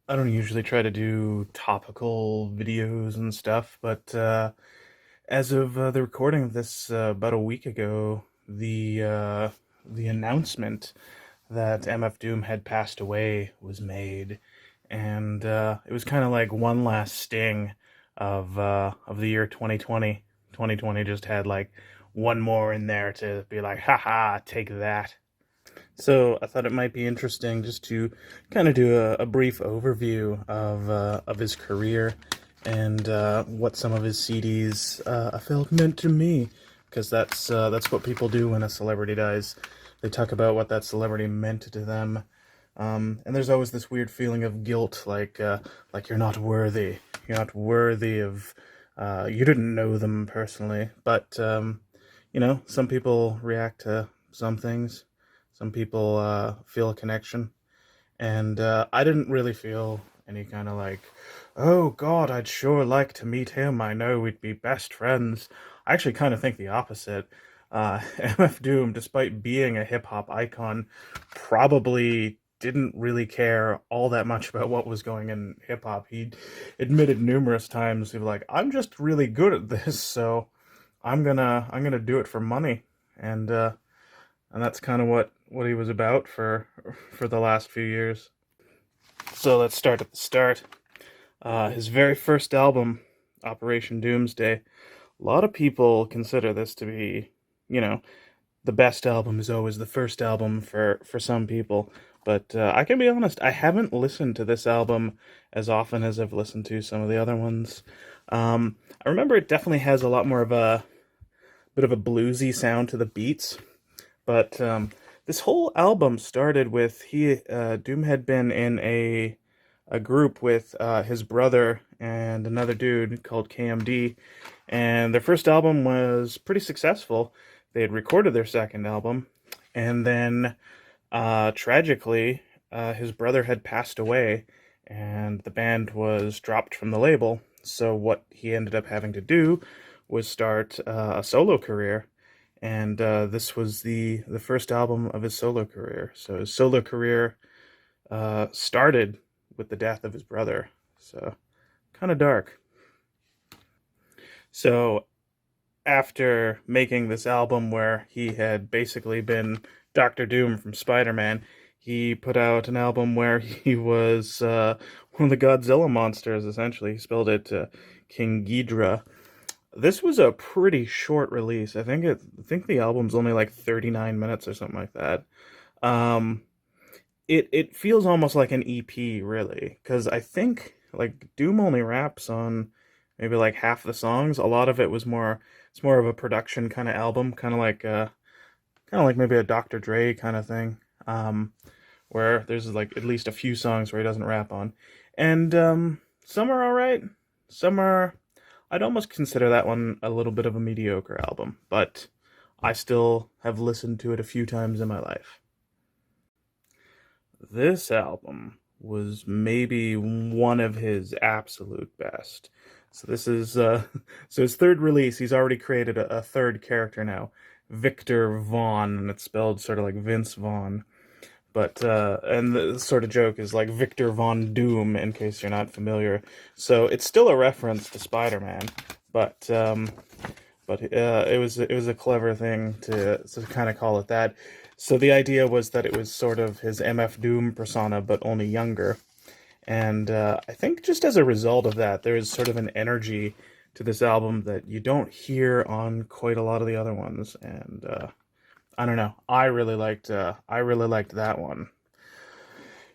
I don't usually try to do topical videos and stuff, but as of the recording of this about a week ago, the announcement that MF Doom had passed away was made, and it was kind of like one last sting of the year 2020. 2020 just had like one more in there to be like, haha, take that. So I thought it might be interesting just to kind of do a brief overview of his career and what some of his CDs I felt meant to me, because that's what people do when a celebrity dies. They talk about what that celebrity meant to them, and there's always this weird feeling of guilt, like you're not worthy. You're not worthy of. You didn't know them personally, but some people react to some things. Some people feel a connection, and I didn't really feel any kind of like, oh God, I'd sure like to meet him. I know we'd be best friends. I actually kind of think the opposite. MF Doom, despite being a hip hop icon, probably didn't really care all that much about what was going in hip hop. He admitted numerous times, he was like, "I'm just really good at this, so I'm gonna do it for money," and and that's kind of what he was about for the last few years. So let's start at the start. His very first album, Operation Doomsday. A lot of people consider this to be, you know, the best album is always the first album for some people. But I can be honest, I haven't listened to this album as often as I've listened to some of the other ones. I remember it definitely has a lot more of a bit of a bluesy sound to the beats. But this whole album started with Doom had been in a group with his brother and another dude called KMD, and their first album was pretty successful. They had recorded their second album, and then tragically, his brother had passed away, and the band was dropped from the label. So what he ended up having to do was start a solo career, and this was the first album of his solo career. So his solo career started with the death of his brother. So kind of dark. So after making this album where he had basically been Doctor Doom from Spider-Man, he put out an album where he was one of the Godzilla monsters, essentially. He spelled it King Geedorah. This was a pretty short release. I think the album's only like 39 minutes or something like that. Um, it feels almost like an EP, really, because I think like Doom only raps on maybe like half the songs. A lot of it was more it's more of a production kind of album, kind of like maybe a Dr. Dre kind of thing. Where there's like at least a few songs where he doesn't rap on. And some are all right. Some are I'd almost consider that one a little bit of a mediocre album, but I still have listened to it a few times in my life. This album was maybe one of his absolute best. So this is so his third release. He's already created a third character now, Victor Vaughn, and it's spelled sort of like Vince Vaughn. But and the sort of joke is like Victor Von Doom, in case you're not familiar. So it's still a reference to Spider-Man, but it was a clever thing to kind of call it that. So the idea was that it was sort of his MF Doom persona, but only younger. And I think just as a result of that, there is sort of an energy to this album that you don't hear on quite a lot of the other ones. And I don't know, I really liked that one.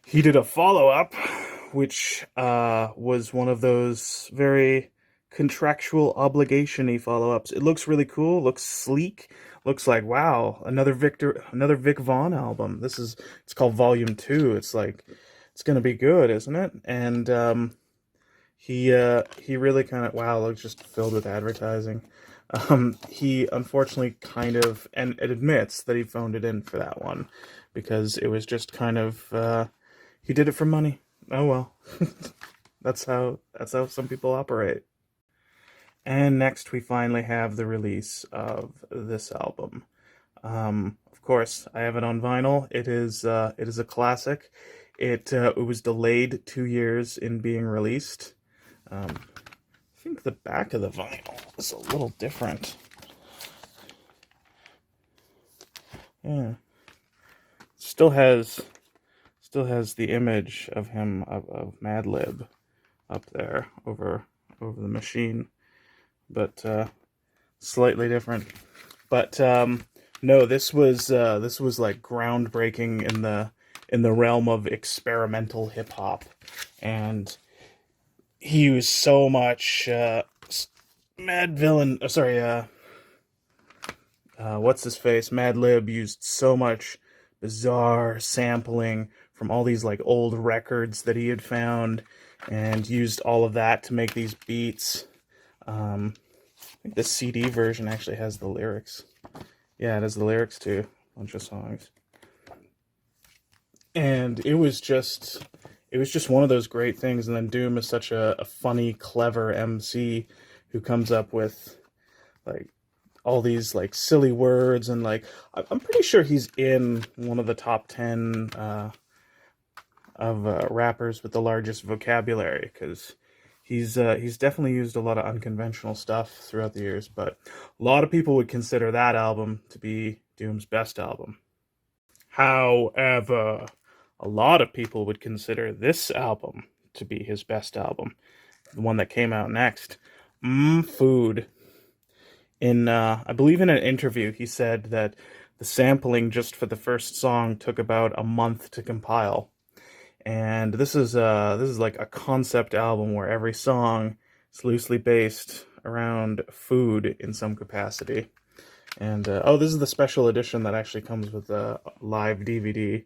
He did a follow up, which was one of those very contractual obligation-y follow-ups. It looks really cool, looks sleek, looks like wow, another Vic Vaughn album. It's called Volume 2. It's like it's gonna be good, isn't it? And he really kind of wow, looks just filled with advertising. He unfortunately kind of and it admits that he phoned it in for that one because it was just kind of he did it for money. Oh well. That's how some people operate. And next we finally have the release of this album. Of course, I have it on vinyl. It is a classic. It was delayed 2 years in being released. I think the back of the vinyl is a little different. Yeah, still has the image of him of Madlib up there over the machine, but slightly different. But no, this was like groundbreaking in the realm of experimental hip hop, and he was so much what's his face? Madlib used so much bizarre sampling from all these like old records that he had found, and used all of that to make these beats. I think the CD version actually has the lyrics. Yeah, it has the lyrics to a bunch of songs. And it was just one of those great things. And then Doom is such a funny, clever MC who comes up with like all these like silly words, and like I'm pretty sure he's in one of the top 10 of rappers with the largest vocabulary, because he's definitely used a lot of unconventional stuff throughout the years. But a lot of people would consider that album to be Doom's best album. However, a lot of people would consider this album to be his best album, the one that came out next, Food. I believe in an interview, he said that the sampling just for the first song took about a month to compile. And this is like a concept album where every song is loosely based around food in some capacity. And this is the special edition that actually comes with a live DVD,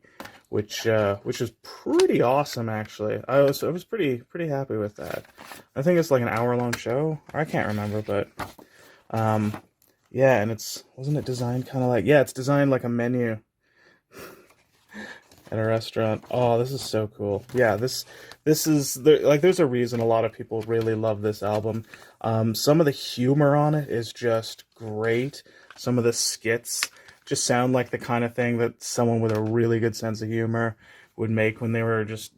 which is pretty awesome actually. I was pretty happy with that. I think it's like an hour-long show. I can't remember, but yeah, and wasn't it designed kind of like, yeah, it's designed like a menu at a restaurant. Oh, this is so cool. Yeah, this is like, there's a reason a lot of people really love this album. Some of the humor on it is just great. Some of the skits just sound like the kind of thing that someone with a really good sense of humor would make when they were just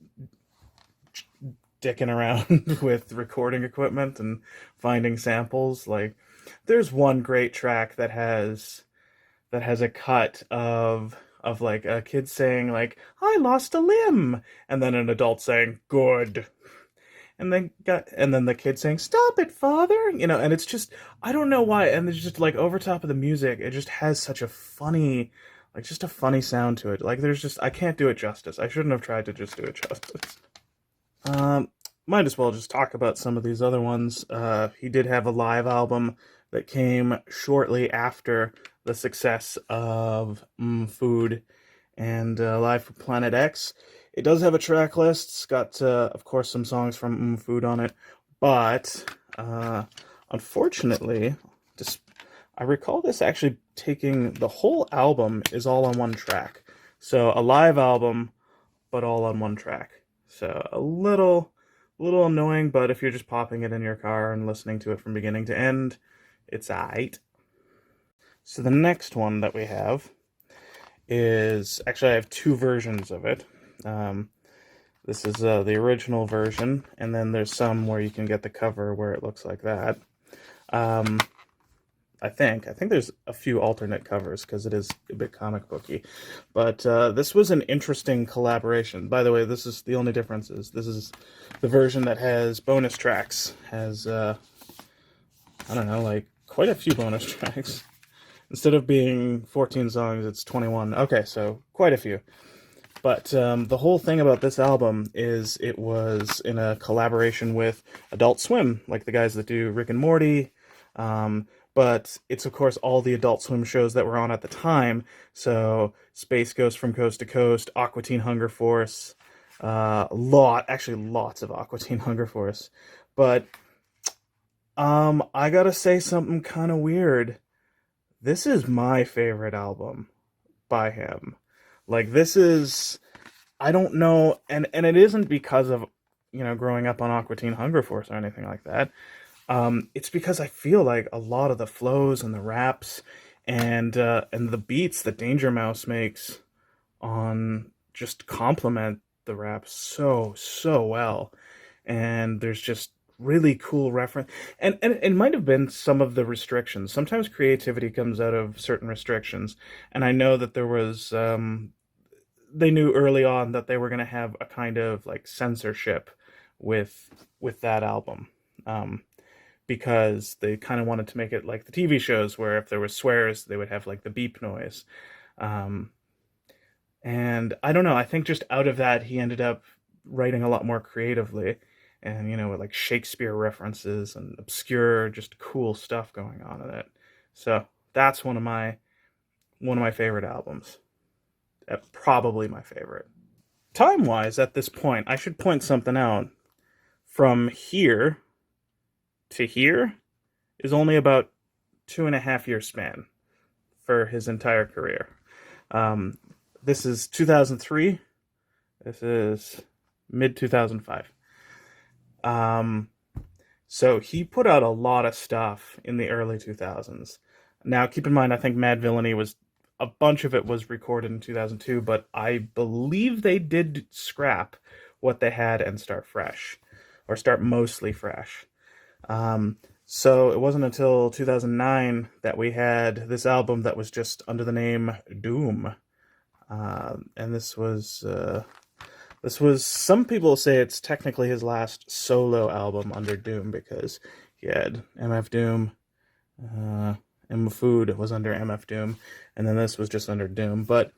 dicking around with recording equipment and finding samples. Like, there's one great track that has a cut of like a kid saying like, "I lost a limb," and then an adult saying, "Good." And then the kid saying, "Stop it, father," and it's just, I don't know why, and it's just like over top of the music, it just has such a funny, like, just a funny sound to it. Like, I can't do it justice. I shouldn't have tried to just do it justice. Might as well just talk about some of these other ones. He did have a live album that came shortly after the success of Food and Live for Planet X. It does have a track list. It's got, of course, some songs from Food on it, but unfortunately, I recall this actually taking, the whole album is all on one track. So a live album, but all on one track. So a little annoying, but if you're just popping it in your car and listening to it from beginning to end, it's aight. So the next one that we have is, actually I have two versions of it. This is the original version, and then there's some where you can get the cover where it looks like that. I think there's a few alternate covers because it is a bit comic booky, but this was an interesting collaboration. By the way, this is the only difference is this is the version that has bonus tracks, has I don't know, like quite a few bonus tracks. Instead of being 14 songs, it's 21. Okay, so quite a few. But the whole thing about this album is it was in a collaboration with Adult Swim, like the guys that do Rick and Morty. But it's, of course, all the Adult Swim shows that were on at the time. So Space Ghost from Coast to Coast, Aqua Teen Hunger Force, lots of Aqua Teen Hunger Force. But I gotta say something kind of weird. This is my favorite album by him. Like, this is, I don't know, and it isn't because of, growing up on Aqua Teen Hunger Force or anything like that. It's because I feel like a lot of the flows and the raps and the beats that Danger Mouse makes on just complement the rap so well, and there's just really cool reference, and it might have been some of the restrictions. Sometimes creativity comes out of certain restrictions, and I know that there was they knew early on that they were going to have a kind of like censorship with that album. Because they kind of wanted to make it like the TV shows where if there was swears, they would have like the beep noise. Um, and I don't know, I think just out of that, he ended up writing a lot more creatively and, with like Shakespeare references and obscure, just cool stuff going on in it. So that's one of my favorite albums. Probably my favorite. Time wise, at this point, I should point something out. From here to here is only about 2.5 year span for his entire career. This is 2003. This is mid 2005. So he put out a lot of stuff in the early 2000s. Now, keep in mind, I think Madvillainy was a bunch of it was recorded in 2002, but I believe they did scrap what they had and start fresh, or start mostly fresh. So it wasn't until 2009 that we had this album that was just under the name Doom. And this was, some people say it's technically his last solo album under Doom, because he had MF Doom, and Food was under MF Doom, and then this was just under Doom. But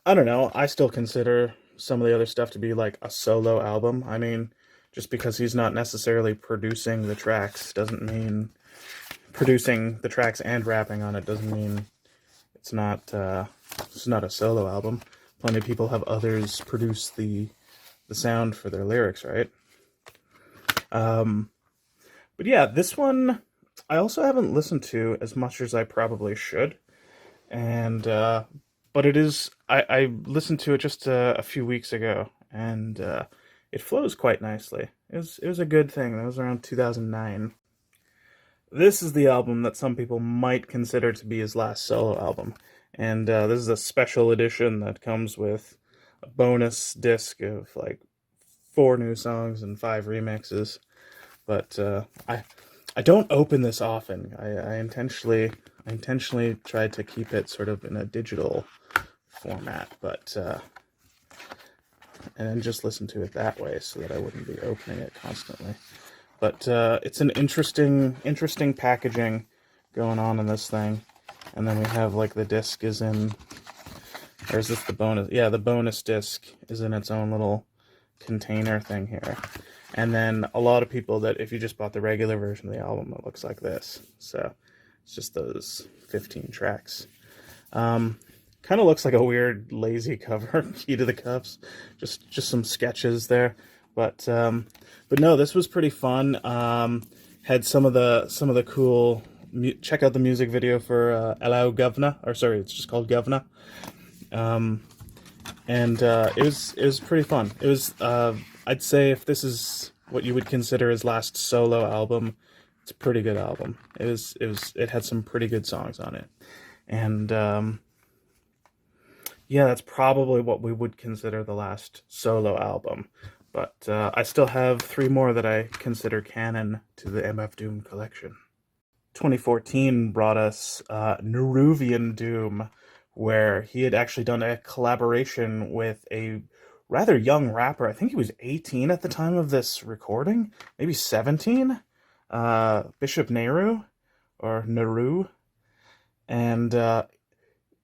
I don't know, I still consider some of the other stuff to be like a solo album. I mean, just because he's not necessarily producing the tracks doesn't mean producing the tracks and rapping on it doesn't mean it's not a solo album. Plenty of people have others produce the sound for their lyrics, right? But yeah, this one I also haven't listened to as much as I probably should, and but it is I listened to it just a few weeks ago, and it flows quite nicely. It was a good thing. That was around 2009. This is the album that some people might consider to be his last solo album, and this is a special edition that comes with a bonus disc of like 4 new songs and 5 remixes. But I don't open this often. I intentionally tried to keep it sort of in a digital format, but and then just listen to it that way so that I wouldn't be opening it constantly. But it's an interesting packaging going on in this thing. And then we have like the disc is in, or is this the bonus? Yeah, the bonus disc is in its own little container thing here. And then a lot of people that if you just bought the regular version of the album, it looks like this. So it's just those 15 tracks. Kind of looks like a weird lazy cover, Key to the Cuffs. Just some sketches there. But no, this was pretty fun. Had some of the cool. Check out the music video for Hello Governor, or sorry, it's just called Governor. And it was pretty fun. It was I'd say if this is what you would consider his last solo album, it's a pretty good album. It had some pretty good songs on it, and yeah, that's probably what we would consider the last solo album. But I still have 3 more that I consider canon to the MF Doom collection. 2014 brought us NehruvianDOOM, where he had actually done a collaboration with a rather young rapper. I think he was 18 at the time of this recording, maybe 17. Bishop Nehru, or Nehru. And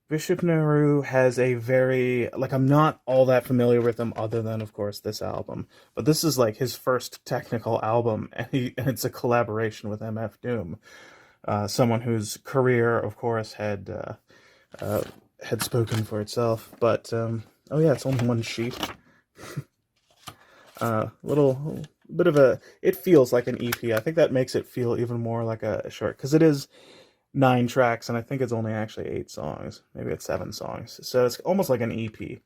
Bishop Nehru has a very, like, I'm not all that familiar with him other than, of course, this album. But this is, like, his first technical album, and it's a collaboration with MF Doom. Someone whose career, of course, had spoken for itself. But, oh yeah, it's only 1 sheet. Little bit of a, it feels like an EP. I think that makes it feel even more like a short, because it is 9 tracks, and I think it's only actually 8 songs. Maybe it's 7 songs. So it's almost like an EP.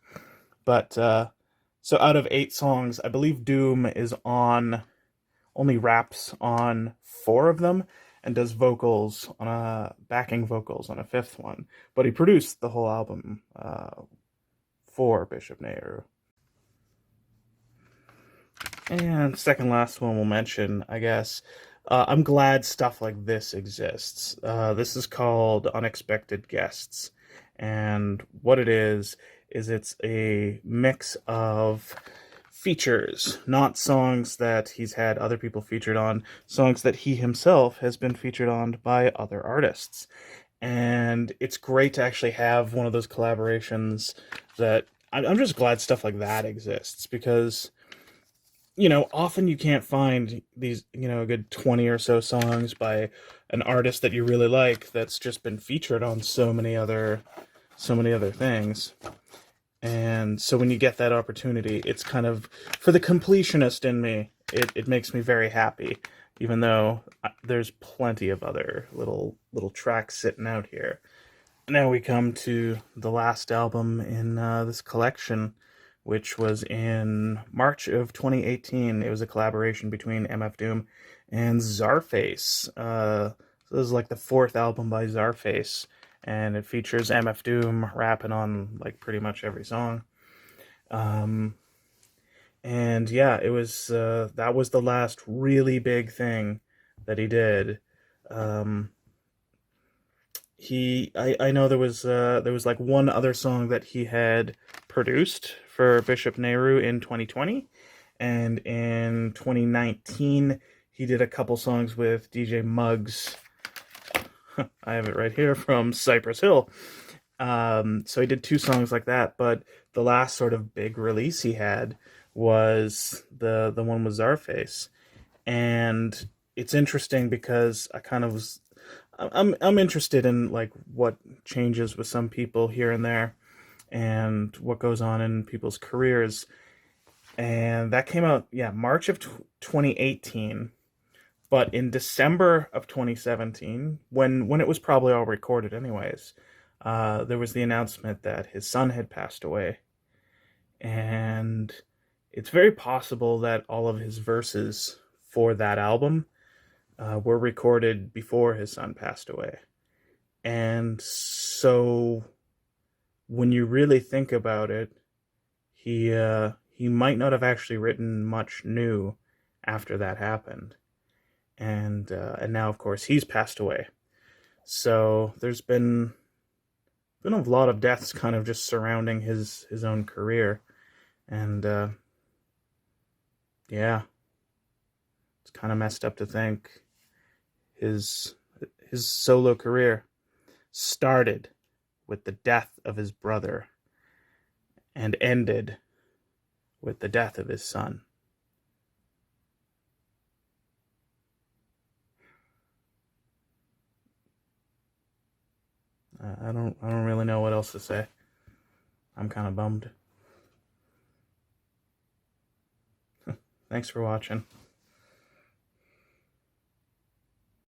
But, so out of 8 songs, I believe Doom is only raps on 4 of them, and does vocals backing vocals on a 5th one. But he produced the whole album for Bishop Nehru. And second last one we'll mention, I guess. I'm glad stuff like this exists. This is called Unexpected Guests. And what it is it's a mix of features, not songs that he's had other people featured on, songs that he himself has been featured on by other artists. And it's great to actually have one of those collaborations that I'm just glad stuff like that exists because often you can't find these, a good 20 or so songs by an artist that you really like that's just been featured on so many other things. And so when you get that opportunity, it's kind of, for the completionist in me, it makes me very happy, even though there's plenty of other little tracks sitting out here. Now we come to the last album in this collection, which was in March of 2018. It was a collaboration between NehruvianDOOM and Czarface. So this is like the fourth album by Czarface, and it features NehruvianDOOM rapping on like pretty much every song. And yeah, it was that was the last really big thing that he did. I know there was like one other song that he had produced for Bishop Nehru in 2020, and in 2019 he did a couple songs with DJ Muggs. I have it right here, from Cypress Hill. So he did two songs like that, but the last sort of big release he had was the one with Czarface. And it's interesting because I'm interested in like what changes with some people here and there and what goes on in people's careers. And that came out, March of 2018. But in December of 2017, when it was probably all recorded anyways, there was the announcement that his son had passed away. And it's very possible that all of his verses for that album were recorded before his son passed away. And so when you really think about it, he might not have actually written much new after that happened. And now, of course, he's passed away. So there's been a lot of deaths kind of just surrounding his own career. And yeah, it's kind of messed up to think his solo career started with the death of his brother and ended with the death of his son. I don't really know what else to say. I'm kind of bummed. Thanks for watching.